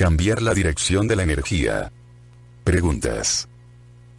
cambiar la dirección de la energía. Preguntas.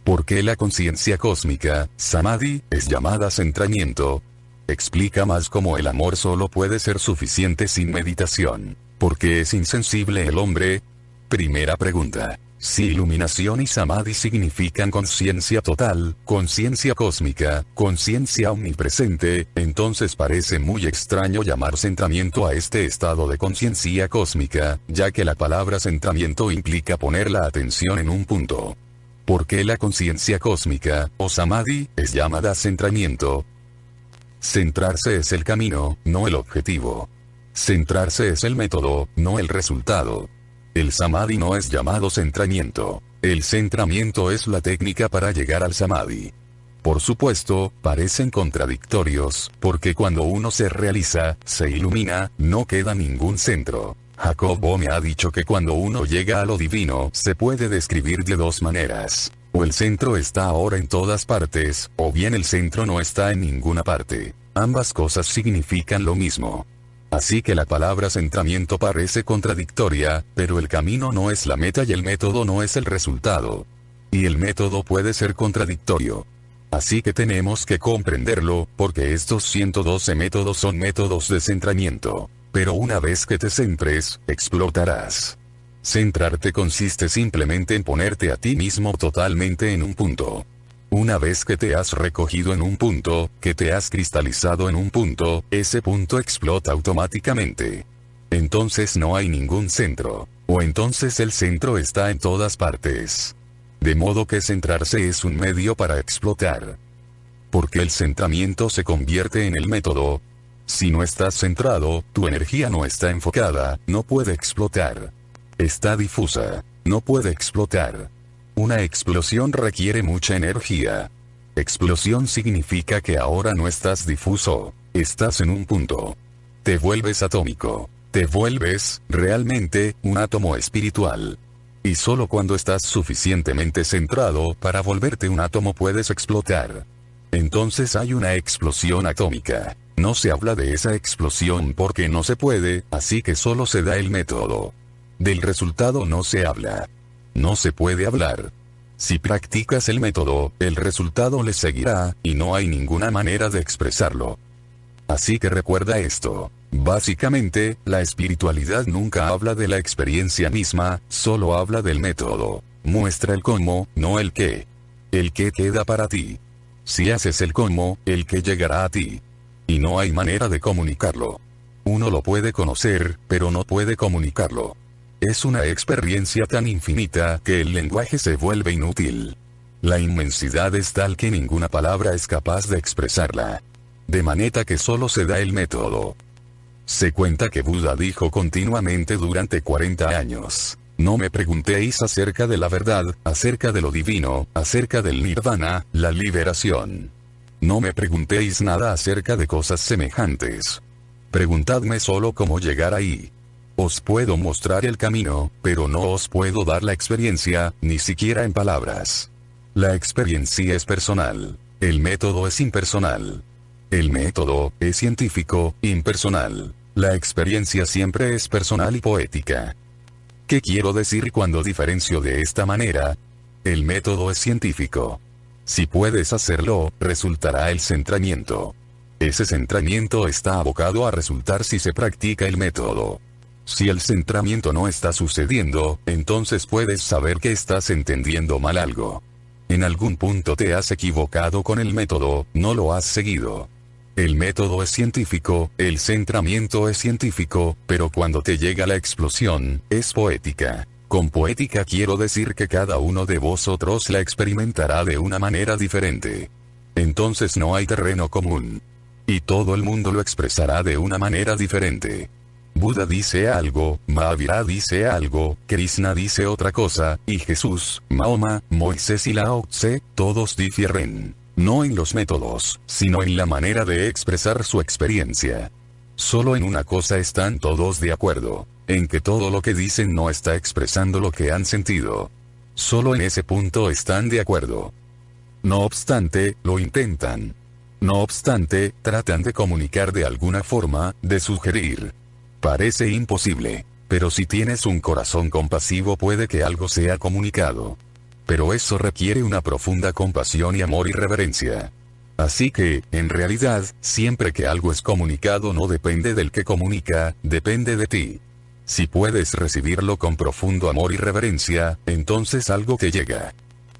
¿Por qué la conciencia cósmica, Samadhi, es llamada centramiento? Explica más cómo el amor solo puede ser suficiente sin meditación. ¿Por qué es insensible el hombre? Primera pregunta. Si iluminación y Samadhi significan conciencia total, conciencia cósmica, conciencia omnipresente, entonces parece muy extraño llamar centramiento a este estado de conciencia cósmica, ya que la palabra centramiento implica poner la atención en un punto. ¿Por qué la conciencia cósmica, o Samadhi, es llamada centramiento? Centrarse es el camino, no el objetivo. Centrarse es el método, no el resultado. El Samadhi no es llamado centramiento. El centramiento es la técnica para llegar al Samadhi. Por supuesto, parecen contradictorios, porque cuando uno se realiza, se ilumina, no queda ningún centro. Jacob Boehme ha dicho que cuando uno llega a lo divino, se puede describir de dos maneras. O el centro está ahora en todas partes, o bien el centro no está en ninguna parte. Ambas cosas significan lo mismo. Así que la palabra centramiento parece contradictoria, pero el camino no es la meta y el método no es el resultado. Y el método puede ser contradictorio. Así que tenemos que comprenderlo, porque estos 112 métodos son métodos de centramiento. Pero una vez que te centres, explotarás. Centrarte consiste simplemente en ponerte a ti mismo totalmente en un punto. Una vez que te has recogido en un punto, que te has cristalizado en un punto, ese punto explota automáticamente. Entonces no hay ningún centro. O entonces el centro está en todas partes. De modo que centrarse es un medio para explotar. Porque el centramiento se convierte en el método. Si no estás centrado, tu energía no está enfocada, no puede explotar. Está difusa, no puede explotar. Una explosión requiere mucha energía. Explosión significa que ahora no estás difuso, estás en un punto. Te vuelves atómico. Te vuelves, realmente, un átomo espiritual. Y solo cuando estás suficientemente centrado para volverte un átomo puedes explotar. Entonces hay una explosión atómica. No se habla de esa explosión porque no se puede, así que solo se da el método. Del resultado no se habla. No se puede hablar. Si practicas el método, el resultado le seguirá, y no hay ninguna manera de expresarlo. Así que recuerda esto. Básicamente, la espiritualidad nunca habla de la experiencia misma, solo habla del método. Muestra el cómo, no el qué. El qué queda para ti. Si haces el cómo, el qué llegará a ti. Y no hay manera de comunicarlo. Uno lo puede conocer, pero no puede comunicarlo. Es una experiencia tan infinita que el lenguaje se vuelve inútil. La inmensidad es tal que ninguna palabra es capaz de expresarla. De manera que solo se da el método. Se cuenta que Buda dijo continuamente durante 40 años, no me preguntéis acerca de la verdad, acerca de lo divino, acerca del nirvana, la liberación. No me preguntéis nada acerca de cosas semejantes. Preguntadme solo cómo llegar ahí. Os puedo mostrar el camino, pero no os puedo dar la experiencia, ni siquiera en palabras. La experiencia es personal. El método es impersonal. El método es científico, impersonal. La experiencia siempre es personal y poética. ¿Qué quiero decir cuando diferencio de esta manera? El método es científico. Si puedes hacerlo, resultará el centramiento. Ese centramiento está abocado a resultar si se practica el método. Si el centramiento no está sucediendo, entonces puedes saber que estás entendiendo mal algo. En algún punto te has equivocado con el método, no lo has seguido. El método es científico, el centramiento es científico, pero cuando te llega la explosión, es poética. Con poética quiero decir que cada uno de vosotros la experimentará de una manera diferente. Entonces no hay terreno común. Y todo el mundo lo expresará de una manera diferente. Buda dice algo, Mahavira dice algo, Krishna dice otra cosa, y Jesús, Mahoma, Moisés y Lao Tse, todos difieren. No en los métodos, sino en la manera de expresar su experiencia. Solo en una cosa están todos de acuerdo, en que todo lo que dicen no está expresando lo que han sentido. Solo en ese punto están de acuerdo. No obstante, lo intentan. No obstante, tratan de comunicar de alguna forma, de sugerir. Parece imposible. Pero si tienes un corazón compasivo puede que algo sea comunicado. Pero eso requiere una profunda compasión y amor y reverencia. Así que, en realidad, siempre que algo es comunicado no depende del que comunica, depende de ti. Si puedes recibirlo con profundo amor y reverencia, entonces algo te llega.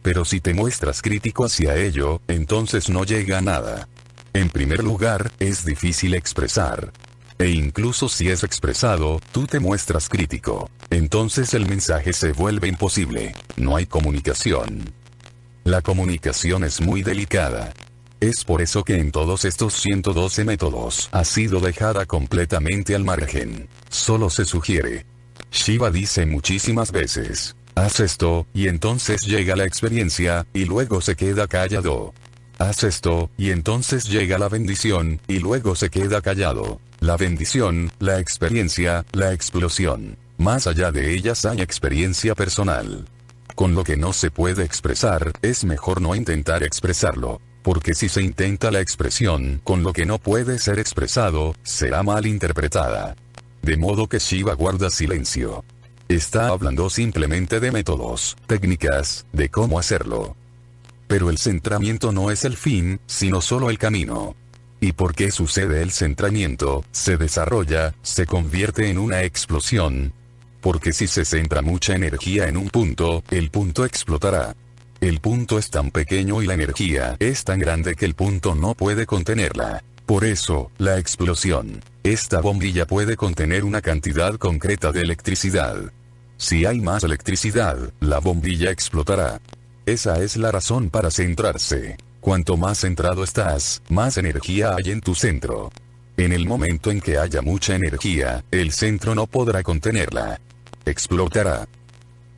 Pero si te muestras crítico hacia ello, entonces no llega nada. En primer lugar, es difícil expresar. E incluso si es expresado, tú te muestras crítico. Entonces el mensaje se vuelve imposible. No hay comunicación. La comunicación es muy delicada. Es por eso que en todos estos 112 métodos ha sido dejada completamente al margen. Solo se sugiere. Shiva dice muchísimas veces, haz esto, y entonces llega la experiencia, y luego se queda callado. Haz esto, y entonces llega la bendición, y luego se queda callado. La bendición, la experiencia, la explosión. Más allá de ellas hay experiencia personal. Con lo que no se puede expresar, es mejor no intentar expresarlo. Porque si se intenta la expresión con lo que no puede ser expresado, será mal interpretada. De modo que Shiva guarda silencio. Está hablando simplemente de métodos, técnicas, de cómo hacerlo. Pero el centramiento no es el fin, sino solo el camino. ¿Y por qué sucede el centramiento? Se desarrolla, se convierte en una explosión. Porque si se centra mucha energía en un punto, el punto explotará. El punto es tan pequeño y la energía es tan grande que el punto no puede contenerla. Por eso, la explosión. Esta bombilla puede contener una cantidad concreta de electricidad. Si hay más electricidad, la bombilla explotará. Esa es la razón para centrarse. Cuanto más centrado estás, más energía hay en tu centro. En el momento en que haya mucha energía, el centro no podrá contenerla. Explotará.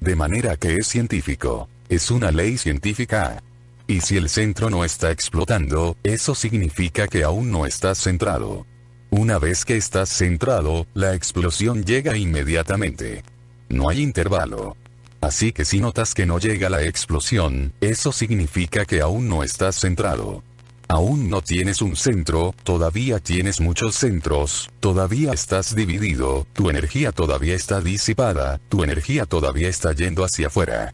De manera que es científico. Es una ley científica. Y si el centro no está explotando, eso significa que aún no estás centrado. Una vez que estás centrado, la explosión llega inmediatamente. No hay intervalo. Así que si notas que no llega la explosión, eso significa que aún no estás centrado. Aún no tienes un centro, todavía tienes muchos centros, todavía estás dividido, tu energía todavía está disipada, tu energía todavía está yendo hacia afuera.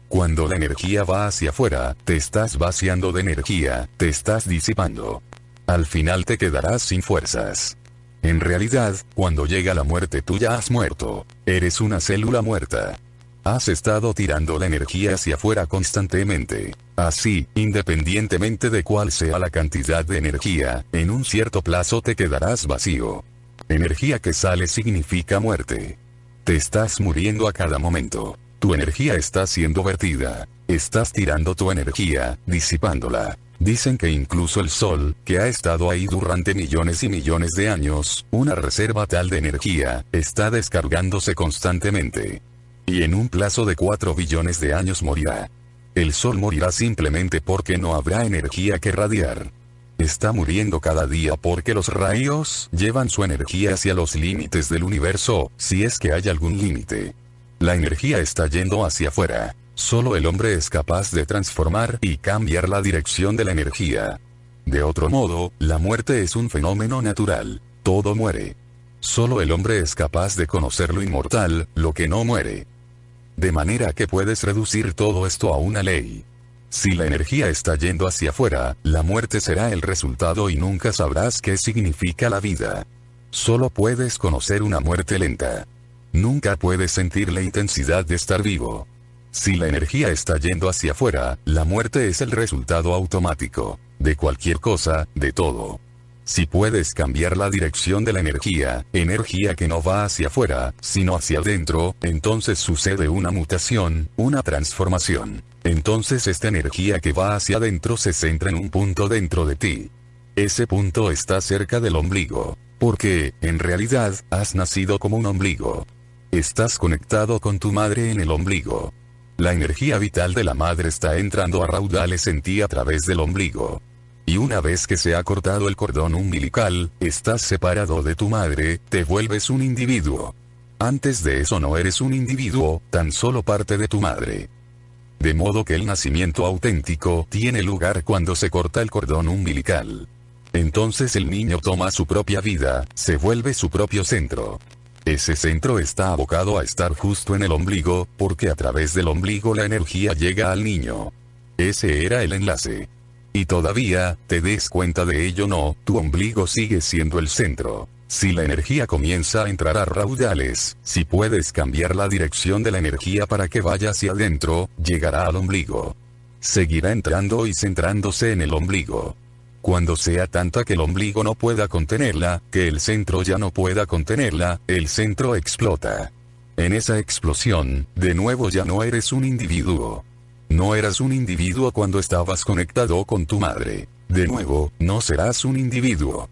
Cuando la energía va hacia afuera, te estás vaciando de energía, te estás disipando. Al final te quedarás sin fuerzas. En realidad, cuando llega la muerte tú ya has muerto. Eres una célula muerta. Has estado tirando la energía hacia afuera constantemente. Así, independientemente de cuál sea la cantidad de energía, en un cierto plazo te quedarás vacío. Energía que sale significa muerte. Te estás muriendo a cada momento. Tu energía está siendo vertida. Estás tirando tu energía, disipándola. Dicen que incluso el Sol, que ha estado ahí durante millones y millones de años, una reserva tal de energía, está descargándose constantemente. Y en un plazo de 4 billones de años morirá. El Sol morirá simplemente porque no habrá energía que radiar. Está muriendo cada día porque los rayos llevan su energía hacia los límites del universo, si es que hay algún límite. La energía está yendo hacia afuera. Solo el hombre es capaz de transformar y cambiar la dirección de la energía. De otro modo, la muerte es un fenómeno natural. Todo muere. Solo el hombre es capaz de conocer lo inmortal, lo que no muere. De manera que puedes reducir todo esto a una ley. Si la energía está yendo hacia afuera, la muerte será el resultado y nunca sabrás qué significa la vida. Solo puedes conocer una muerte lenta. Nunca puedes sentir la intensidad de estar vivo. Si la energía está yendo hacia afuera, la muerte es el resultado automático. De cualquier cosa, de todo. Si puedes cambiar la dirección de la energía que no va hacia afuera, sino hacia adentro, entonces sucede una mutación, una transformación. Entonces esta energía que va hacia adentro se centra en un punto dentro de ti. Ese punto está cerca del ombligo. Porque, en realidad, has nacido como un ombligo. Estás conectado con tu madre en el ombligo. La energía vital de la madre está entrando a raudales en ti a través del ombligo. Y una vez que se ha cortado el cordón umbilical, estás separado de tu madre, te vuelves un individuo. Antes de eso no eres un individuo, tan solo parte de tu madre. De modo que el nacimiento auténtico tiene lugar cuando se corta el cordón umbilical. Entonces el niño toma su propia vida, se vuelve su propio centro. Ese centro está abocado a estar justo en el ombligo, porque a través del ombligo la energía llega al niño. Ese era el enlace. Y todavía, te des cuenta de ello no, tu ombligo sigue siendo el centro. Si la energía comienza a entrar a raudales, si puedes cambiar la dirección de la energía para que vaya hacia adentro, llegará al ombligo. Seguirá entrando y centrándose en el ombligo. Cuando sea tanta que el ombligo no pueda contenerla, que el centro ya no pueda contenerla, el centro explota. En esa explosión, de nuevo ya no eres un individuo. No eras un individuo cuando estabas conectado con tu madre. De nuevo, no serás un individuo.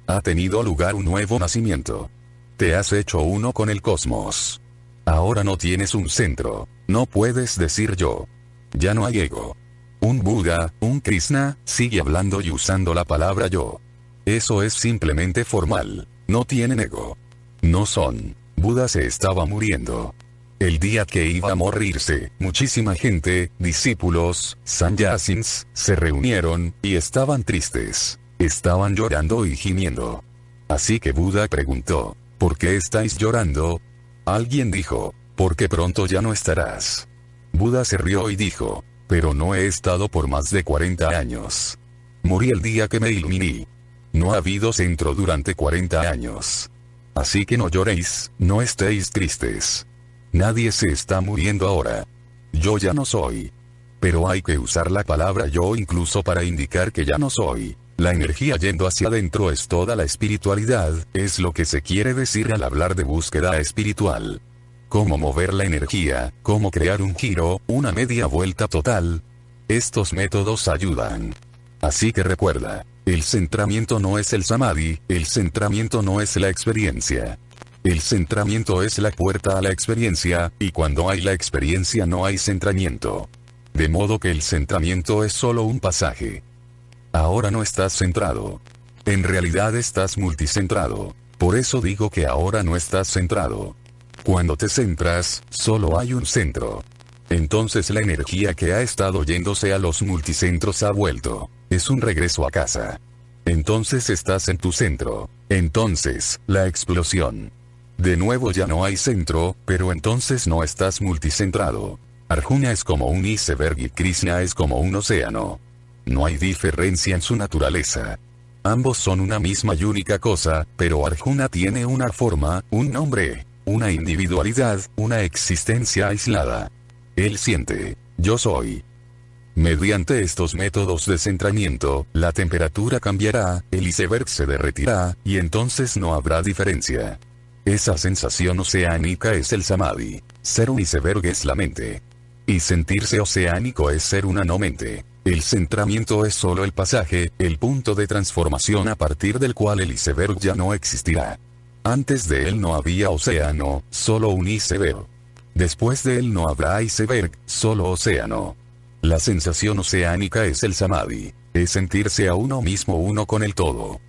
Ha tenido lugar un nuevo nacimiento. Te has hecho uno con el cosmos. Ahora no tienes un centro. No puedes decir yo. Ya no hay ego. Un Buda, un Krishna, sigue hablando y usando la palabra yo. Eso es simplemente formal. No tienen ego. No son. Buda se estaba muriendo. El día que iba a morirse, muchísima gente, discípulos, sannyasins, se reunieron, y estaban tristes. Estaban llorando y gimiendo. Así que Buda preguntó, ¿por qué estáis llorando? Alguien dijo, porque pronto ya no estarás. Buda se rió y dijo, pero no he estado por más de 40 años. Morí el día que me iluminé. No ha habido centro durante 40 años. Así que no lloréis, no estéis tristes. Nadie se está muriendo ahora. Yo ya no soy. Pero hay que usar la palabra yo incluso para indicar que ya no soy. La energía yendo hacia adentro es toda la espiritualidad, es lo que se quiere decir al hablar de búsqueda espiritual. Cómo mover la energía, cómo crear un giro, una media vuelta total. Estos métodos ayudan. Así que recuerda, el centramiento no es el samadhi, el centramiento no es la experiencia. El centramiento es la puerta a la experiencia, y cuando hay la experiencia no hay centramiento. De modo que el centramiento es solo un pasaje. Ahora no estás centrado. En realidad estás multicentrado. Por eso digo que ahora no estás centrado. Cuando te centras, solo hay un centro. Entonces la energía que ha estado yéndose a los multicentros ha vuelto. Es un regreso a casa. Entonces estás en tu centro. Entonces, la explosión. De nuevo ya no hay centro, pero entonces no estás multicentrado. Arjuna es como un iceberg y Krishna es como un océano. No hay diferencia en su naturaleza. Ambos son una misma y única cosa, pero Arjuna tiene una forma, un nombre, una individualidad, una existencia aislada. Él siente, yo soy. Mediante estos métodos de centramiento, la temperatura cambiará, el iceberg se derretirá, y entonces no habrá diferencia. Esa sensación oceánica es el samadhi. Ser un iceberg es la mente. Y sentirse oceánico es ser una no mente. El centramiento es solo el pasaje, el punto de transformación a partir del cual el iceberg ya no existirá. Antes de él no había océano, solo un iceberg. Después de él no habrá iceberg, solo océano. La sensación oceánica es el samadhi, es sentirse a uno mismo uno con el todo.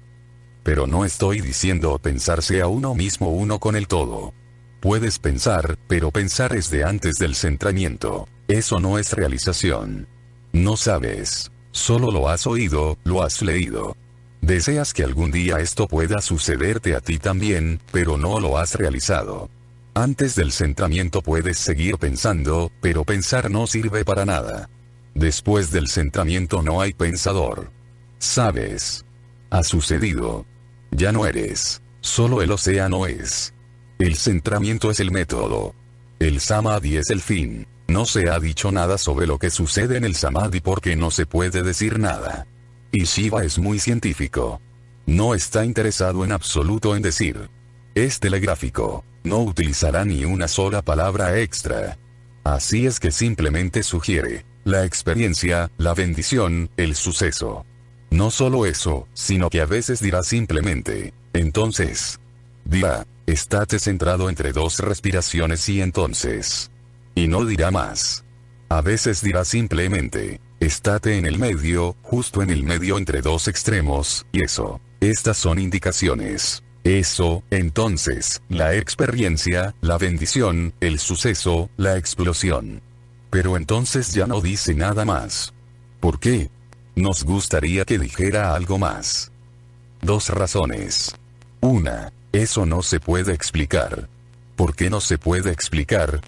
Pero no estoy diciendo pensarse a uno mismo uno con el todo. Puedes pensar, pero pensar es de antes del centramiento. Eso no es realización. No sabes. Solo lo has oído, lo has leído. Deseas que algún día esto pueda sucederte a ti también, pero no lo has realizado. Antes del centramiento puedes seguir pensando, pero pensar no sirve para nada. Después del centramiento no hay pensador. Sabes. Ha sucedido. Ya no eres. Solo el océano es. El centramiento es el método. El samadhi es el fin. No se ha dicho nada sobre lo que sucede en el samadhi porque no se puede decir nada. Y Shiva es muy científico. No está interesado en absoluto en decir. Es telegráfico. No utilizará ni una sola palabra extra. Así es que simplemente sugiere la experiencia, la bendición, el suceso. No solo eso, sino que a veces dirá simplemente, entonces. Dirá, estate centrado entre dos respiraciones y entonces. Y no dirá más. A veces dirá simplemente, estate en el medio, justo en el medio entre dos extremos, y eso. Estas son indicaciones. Eso, entonces, la experiencia, la bendición, el suceso, la explosión. Pero entonces ya no dice nada más. ¿Por qué? Nos gustaría que dijera algo más. Dos razones. Una. Eso no se puede explicar. ¿Por qué no se puede explicar?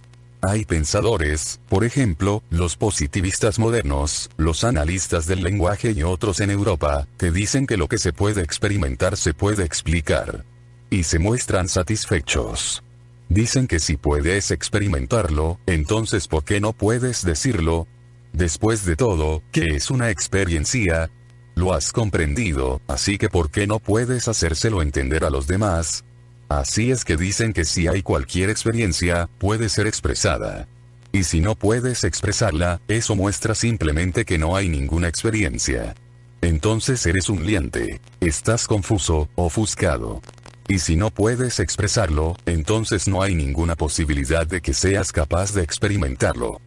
Hay pensadores, por ejemplo, los positivistas modernos, los analistas del lenguaje y otros en Europa, que dicen que lo que se puede experimentar se puede explicar. Y se muestran satisfechos. Dicen que si puedes experimentarlo, entonces ¿por qué no puedes decirlo? Después de todo, ¿qué es una experiencia? Lo has comprendido, así que ¿por qué no puedes hacérselo entender a los demás? Así es que dicen que si hay cualquier experiencia, puede ser expresada. Y si no puedes expresarla, eso muestra simplemente que no hay ninguna experiencia. Entonces eres un liante, estás confuso, ofuscado. Y si no puedes expresarlo, entonces no hay ninguna posibilidad de que seas capaz de experimentarlo.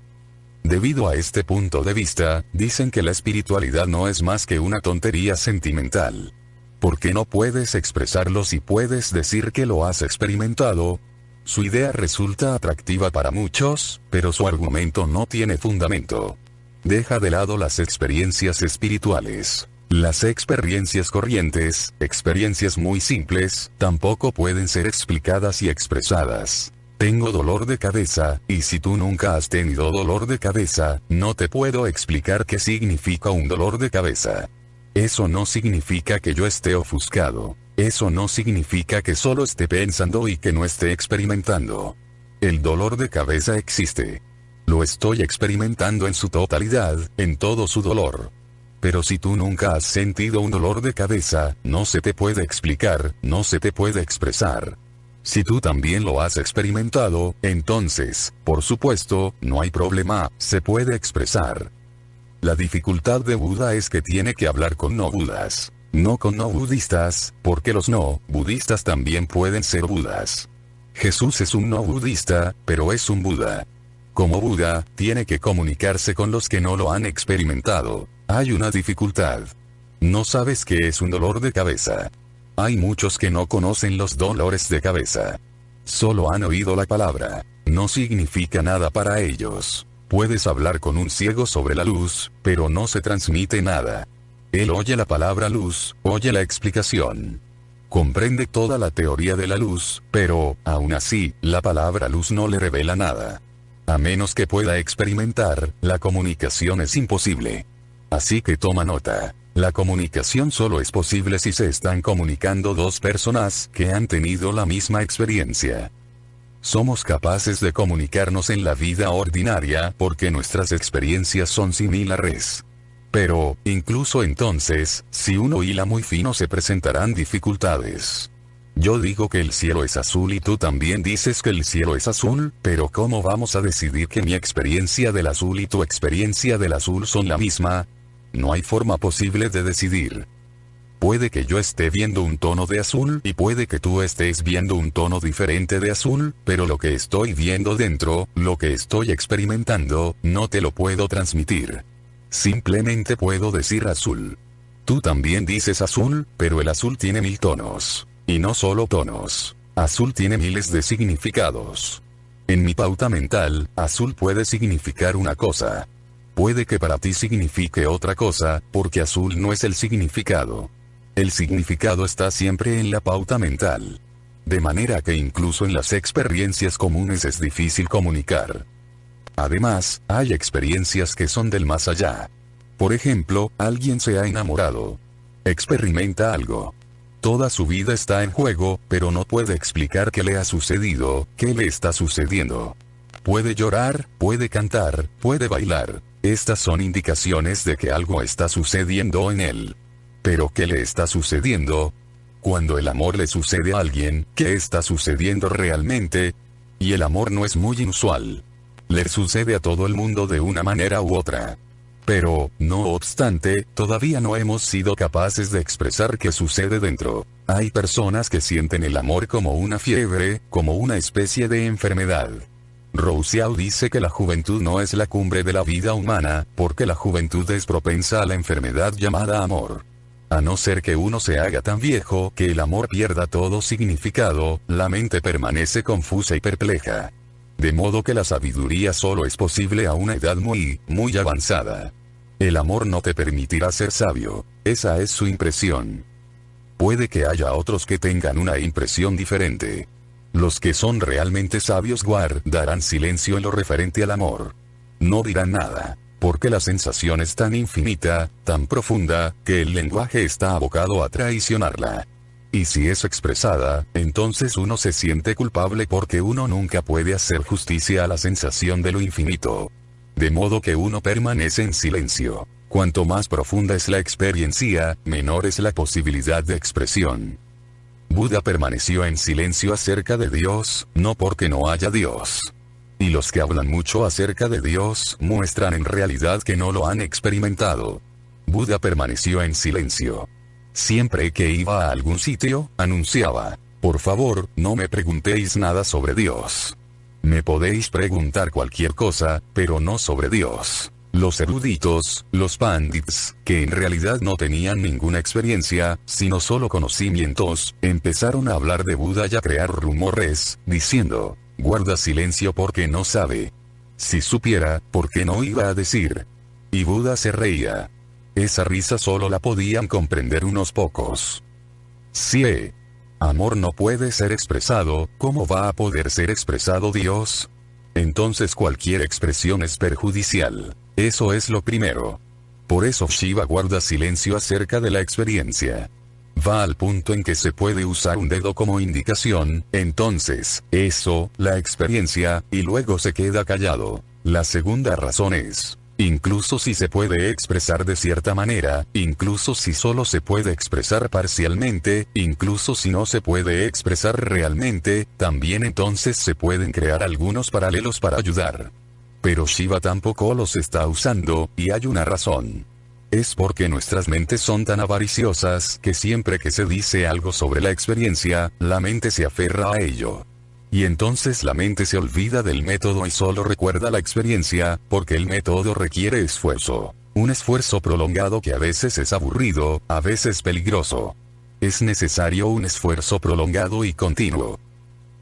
Debido a este punto de vista, dicen que la espiritualidad no es más que una tontería sentimental. ¿Por qué no puedes expresarlo si puedes decir que lo has experimentado? Su idea resulta atractiva para muchos, pero su argumento no tiene fundamento. Deja de lado las experiencias espirituales. Las experiencias corrientes, experiencias muy simples, tampoco pueden ser explicadas y expresadas. Tengo dolor de cabeza, y si tú nunca has tenido dolor de cabeza, no te puedo explicar qué significa un dolor de cabeza. Eso no significa que yo esté ofuscado. Eso no significa que solo esté pensando y que no esté experimentando. El dolor de cabeza existe. Lo estoy experimentando en su totalidad, en todo su dolor. Pero si tú nunca has sentido un dolor de cabeza, no se te puede explicar, no se te puede expresar. Si tú también lo has experimentado, entonces, por supuesto, no hay problema, se puede expresar. La dificultad de Buda es que tiene que hablar con no budas, no con no budistas, porque los no budistas también pueden ser budas. Jesús es un no budista, pero es un Buda. Como Buda, tiene que comunicarse con los que no lo han experimentado. Hay una dificultad. No sabes qué es un dolor de cabeza. Hay muchos que no conocen los dolores de cabeza. Solo han oído la palabra. No significa nada para ellos. Puedes hablar con un ciego sobre la luz, pero no se transmite nada. Él oye la palabra luz, oye la explicación. Comprende toda la teoría de la luz, pero, aún así, la palabra luz no le revela nada. A menos que pueda experimentar, la comunicación es imposible. Así que toma nota. La comunicación solo es posible si se están comunicando dos personas que han tenido la misma experiencia. Somos capaces de comunicarnos en la vida ordinaria porque nuestras experiencias son similares. Pero, incluso entonces, si uno hila muy fino se presentarán dificultades. Yo digo que el cielo es azul y tú también dices que el cielo es azul, pero ¿cómo vamos a decidir que mi experiencia del azul y tu experiencia del azul son la misma? No hay forma posible de decidir. Puede que yo esté viendo un tono de azul y puede que tú estés viendo un tono diferente de azul, pero lo que estoy viendo dentro, lo que estoy experimentando, no te lo puedo transmitir. Simplemente puedo decir azul. Tú también dices azul, pero el azul tiene 1000 tonos. Y no solo tonos. Azul tiene miles de significados. En mi pauta mental, azul puede significar una cosa. Puede que para ti signifique otra cosa, porque azul no es el significado. El significado está siempre en la pauta mental. De manera que incluso en las experiencias comunes es difícil comunicar. Además, hay experiencias que son del más allá. Por ejemplo, alguien se ha enamorado. Experimenta algo. Toda su vida está en juego, pero no puede explicar qué le ha sucedido, qué le está sucediendo. Puede llorar, puede cantar, puede bailar. Estas son indicaciones de que algo está sucediendo en él. ¿Pero qué le está sucediendo? Cuando el amor le sucede a alguien, ¿qué está sucediendo realmente? Y el amor no es muy inusual. Le sucede a todo el mundo de una manera u otra. Pero, no obstante, todavía no hemos sido capaces de expresar qué sucede dentro. Hay personas que sienten el amor como una fiebre, como una especie de enfermedad. Rousseau dice que la juventud no es la cumbre de la vida humana, porque la juventud es propensa a la enfermedad llamada amor. A no ser que uno se haga tan viejo que el amor pierda todo significado, la mente permanece confusa y perpleja. De modo que la sabiduría solo es posible a una edad muy avanzada. El amor no te permitirá ser sabio, esa es su impresión. Puede que haya otros que tengan una impresión diferente. Los que son realmente sabios guardarán silencio en lo referente al amor. No dirán nada, porque la sensación es tan infinita, tan profunda, que el lenguaje está abocado a traicionarla. Y si es expresada, entonces uno se siente culpable porque uno nunca puede hacer justicia a la sensación de lo infinito. De modo que uno permanece en silencio. Cuanto más profunda es la experiencia, menor es la posibilidad de expresión. Buda permaneció en silencio acerca de Dios, no porque no haya Dios. Y los que hablan mucho acerca de Dios muestran en realidad que no lo han experimentado. Buda permaneció en silencio. Siempre que iba a algún sitio, anunciaba: por favor, no me preguntéis nada sobre Dios. Me podéis preguntar cualquier cosa, pero no sobre Dios. Los eruditos, los pandits, que en realidad no tenían ninguna experiencia, sino solo conocimientos, empezaron a hablar de Buda y a crear rumores, diciendo: guarda silencio porque no sabe. Si supiera, ¿por qué no iba a decir? Y Buda se reía. Esa risa solo la podían comprender unos pocos. Si amor no puede ser expresado, ¿cómo va a poder ser expresado Dios? Entonces cualquier expresión es perjudicial. Eso es lo primero. Por eso Shiva guarda silencio acerca de la experiencia. Va al punto en que se puede usar un dedo como indicación, entonces, eso, la experiencia, y luego se queda callado. La segunda razón es: incluso si se puede expresar de cierta manera, incluso si solo se puede expresar parcialmente, incluso si no se puede expresar realmente, también entonces se pueden crear algunos paralelos para ayudar. Pero Shiva tampoco los está usando, y hay una razón. Es porque nuestras mentes son tan avariciosas que siempre que se dice algo sobre la experiencia, la mente se aferra a ello. Y entonces la mente se olvida del método y solo recuerda la experiencia, porque el método requiere esfuerzo. Un esfuerzo prolongado que a veces es aburrido, a veces peligroso. Es necesario un esfuerzo prolongado y continuo.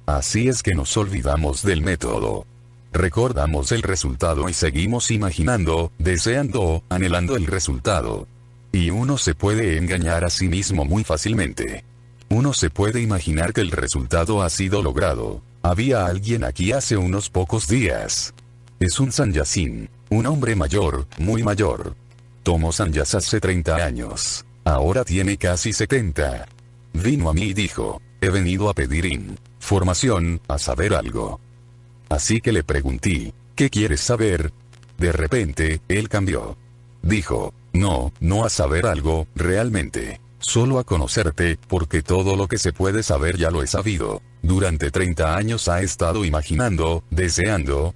Así es que nos olvidamos del método. Recordamos el resultado y seguimos imaginando, deseando, anhelando el resultado. Y uno se puede engañar a sí mismo muy fácilmente. Uno se puede imaginar que el resultado ha sido logrado. Había alguien aquí hace unos pocos días. Es un sannyasin, un hombre mayor, muy mayor. Tomó sannyas hace 30 años. Ahora tiene casi 70. Vino a mí y dijo: he venido a pedir información, a saber algo. Así que le pregunté: ¿qué quieres saber? De repente, él cambió. Dijo: no a saber algo, realmente. Solo a conocerte, porque todo lo que se puede saber ya lo he sabido. Durante 30 años ha estado imaginando, deseando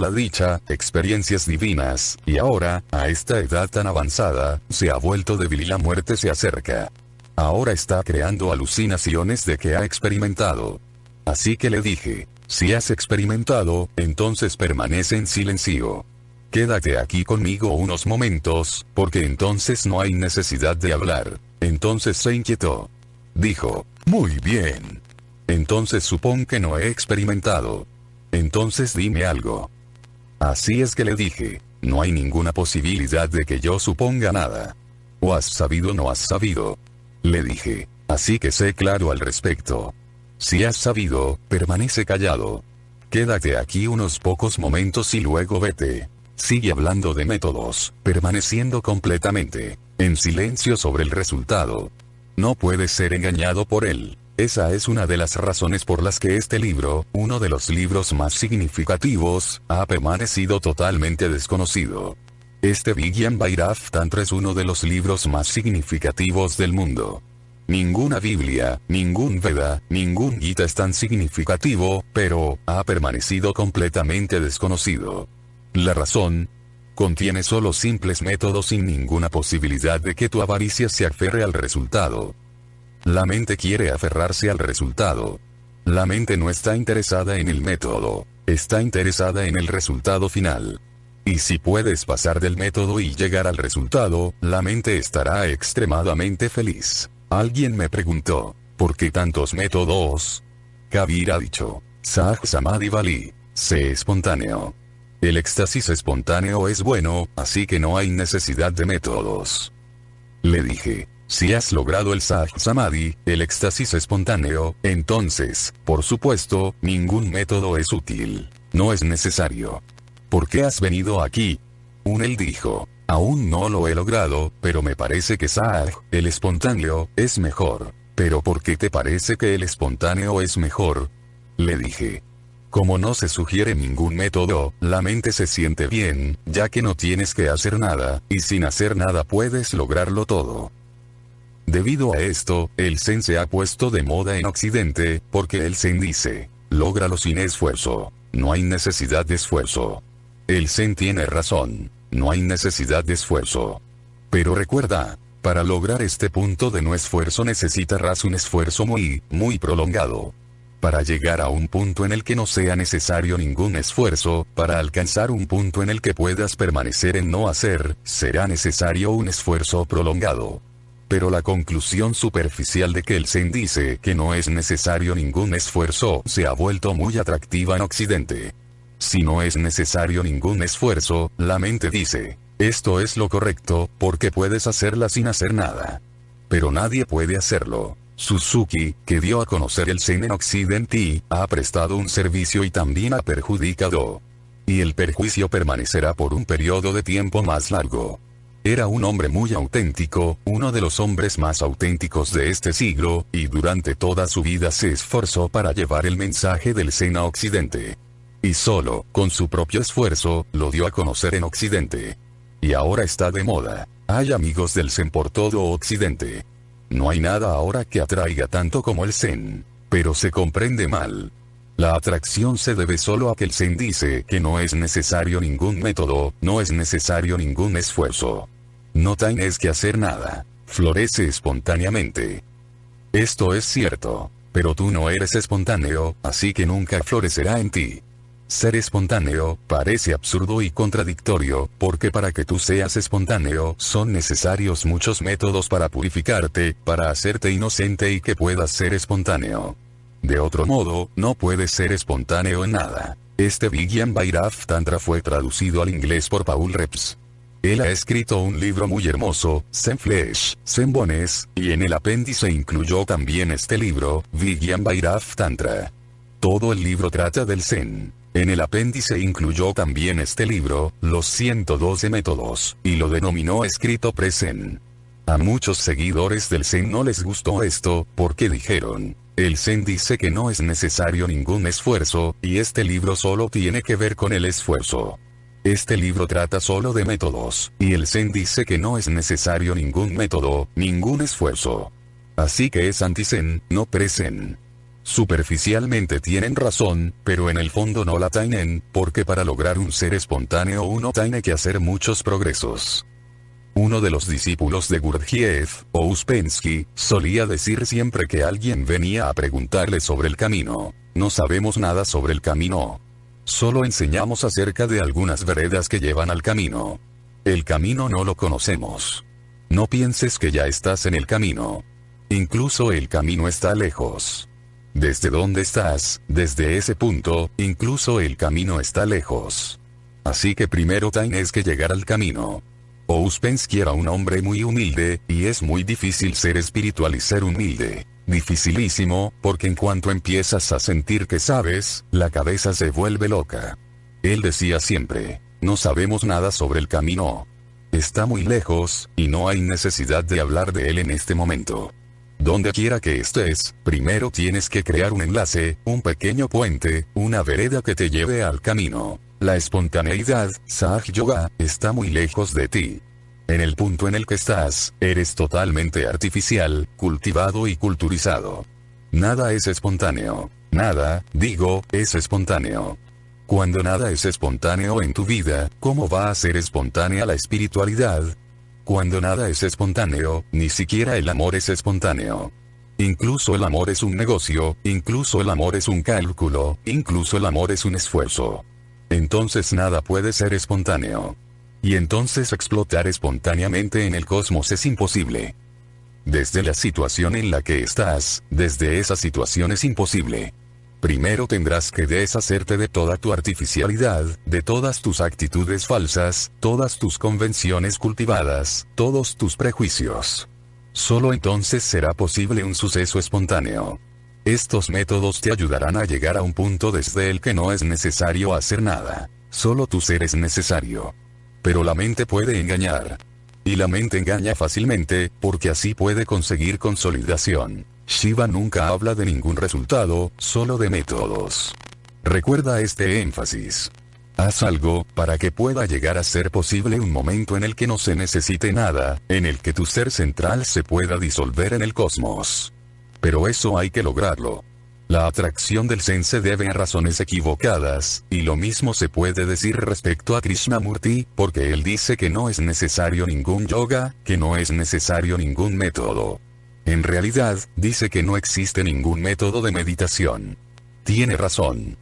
la dicha, experiencias divinas, y ahora, a esta edad tan avanzada, se ha vuelto débil y la muerte se acerca. Ahora está creando alucinaciones de que ha experimentado. Así que le dije: si has experimentado, entonces permanece en silencio. Quédate aquí conmigo unos momentos, porque entonces no hay necesidad de hablar. Entonces se inquietó. Dijo: muy bien. Entonces supón que no he experimentado. Entonces dime algo. Así es que le dije: no hay ninguna posibilidad de que yo suponga nada. O has sabido o no has sabido. Le dije: así que sé claro al respecto. Si has sabido, permanece callado. Quédate aquí unos pocos momentos y luego vete. Sigue hablando de métodos, permaneciendo completamente en silencio sobre el resultado. No puedes ser engañado por él. Esa es una de las razones por las que este libro, uno de los libros más significativos, ha permanecido totalmente desconocido. Este Vigyan Bhairav Tantra es uno de los libros más significativos del mundo. Ninguna Biblia, ningún Veda, ningún Gita es tan significativo, pero ha permanecido completamente desconocido. La razón: contiene solo simples métodos sin ninguna posibilidad de que tu avaricia se aferre al resultado. La mente quiere aferrarse al resultado. La mente no está interesada en el método, está interesada en el resultado final. Y si puedes pasar del método y llegar al resultado, la mente estará extremadamente feliz. Alguien me preguntó: ¿por qué tantos métodos? Kabir ha dicho: Sah Samadhi Vali, sé espontáneo. El éxtasis espontáneo es bueno, así que no hay necesidad de métodos. Le dije: Si has logrado el Sahaj Samadhi, el éxtasis espontáneo, entonces, por supuesto, ningún método es útil. No es necesario. ¿Por qué has venido aquí? Él dijo, aún no lo he logrado, pero me parece que Sahaj, el espontáneo, es mejor. ¿Pero por qué te parece que el espontáneo es mejor? Le dije. Como no se sugiere ningún método, la mente se siente bien, ya que no tienes que hacer nada, y sin hacer nada puedes lograrlo todo. Debido a esto, el Zen se ha puesto de moda en Occidente, porque el Zen dice, lógralo sin esfuerzo. No hay necesidad de esfuerzo. El Zen tiene razón. No hay necesidad de esfuerzo. Pero recuerda, para lograr este punto de no esfuerzo necesitarás un esfuerzo muy, muy prolongado. Para llegar a un punto en el que no sea necesario ningún esfuerzo, para alcanzar un punto en el que puedas permanecer en no hacer, será necesario un esfuerzo prolongado. Pero la conclusión superficial de que el Zen dice que no es necesario ningún esfuerzo se ha vuelto muy atractiva en Occidente. Si no es necesario ningún esfuerzo, la mente dice, esto es lo correcto, porque puedes hacerla sin hacer nada. Pero nadie puede hacerlo. Suzuki, que dio a conocer el Zen en Occidente, ha prestado un servicio y también ha perjudicado. Y el perjuicio permanecerá por un periodo de tiempo más largo. Era un hombre muy auténtico, uno de los hombres más auténticos de este siglo, y durante toda su vida se esforzó para llevar el mensaje del Zen a Occidente. Y solo, con su propio esfuerzo, lo dio a conocer en Occidente. Y ahora está de moda. Hay amigos del Zen por todo Occidente. No hay nada ahora que atraiga tanto como el Zen. Pero se comprende mal. La atracción se debe solo a que el Zen dice que no es necesario ningún método, no es necesario ningún esfuerzo. No tienes que hacer nada. Florece espontáneamente. Esto es cierto. Pero tú no eres espontáneo, así que nunca florecerá en ti. Ser espontáneo parece absurdo y contradictorio, porque para que tú seas espontáneo son necesarios muchos métodos para purificarte, para hacerte inocente y que puedas ser espontáneo. De otro modo, no puedes ser espontáneo en nada. Este Vigyan Bhairav Tantra fue traducido al inglés por Paul Reps. Él ha escrito un libro muy hermoso, Zen Flesh, Zen Bones, y en el apéndice incluyó también este libro, Vigyan Bhairav Tantra. Todo el libro trata del Zen. En el apéndice incluyó también este libro, Los 112 métodos, y lo denominó escrito pre-Zen. A muchos seguidores del Zen no les gustó esto, porque dijeron, el Zen dice que no es necesario ningún esfuerzo, y este libro solo tiene que ver con el esfuerzo. Este libro trata solo de métodos, y el Zen dice que no es necesario ningún método, ningún esfuerzo. Así que es anti-Zen, no pre-Zen. Superficialmente tienen razón, pero en el fondo no la tienen, porque para lograr un ser espontáneo uno tiene que hacer muchos progresos. Uno de los discípulos de Gurdjieff, o Uspensky, solía decir siempre que alguien venía a preguntarle sobre el camino, no sabemos nada sobre el camino. Solo enseñamos acerca de algunas veredas que llevan al camino. El camino no lo conocemos. No pienses que ya estás en el camino. Incluso el camino está lejos. Desde donde estás, desde ese punto, incluso el camino está lejos. Así que primero tienes que llegar al camino. Ouspensky era un hombre muy humilde, y es muy difícil ser espiritual y ser humilde. Dificilísimo, porque en cuanto empiezas a sentir que sabes, la cabeza se vuelve loca. Él decía siempre, no sabemos nada sobre el camino. Está muy lejos, y no hay necesidad de hablar de él en este momento. Donde quiera que estés, primero tienes que crear un enlace, un pequeño puente, una vereda que te lleve al camino. La espontaneidad, Sahaj Yoga, está muy lejos de ti. En el punto en el que estás, eres totalmente artificial, cultivado y culturizado. Nada es espontáneo. Nada, digo, es espontáneo. Cuando nada es espontáneo en tu vida, ¿cómo va a ser espontánea la espiritualidad? Cuando nada es espontáneo, ni siquiera el amor es espontáneo. Incluso el amor es un negocio, incluso el amor es un cálculo, incluso el amor es un esfuerzo. Entonces nada puede ser espontáneo. Y entonces explotar espontáneamente en el cosmos es imposible. Desde la situación en la que estás, desde esa situación es imposible. Primero tendrás que deshacerte de toda tu artificialidad, de todas tus actitudes falsas, todas tus convenciones cultivadas, todos tus prejuicios. Solo entonces será posible un suceso espontáneo. Estos métodos te ayudarán a llegar a un punto desde el que no es necesario hacer nada. Solo tu ser es necesario. Pero la mente puede engañar. Y la mente engaña fácilmente, porque así puede conseguir consolidación. Shiva nunca habla de ningún resultado, solo de métodos. Recuerda este énfasis. Haz algo, para que pueda llegar a ser posible un momento en el que no se necesite nada, en el que tu ser central se pueda disolver en el cosmos. Pero eso hay que lograrlo. La atracción del Zen se debe a razones equivocadas, y lo mismo se puede decir respecto a Krishnamurti, porque él dice que no es necesario ningún yoga, que no es necesario ningún método. En realidad, dice que no existe ningún método de meditación. Tiene razón.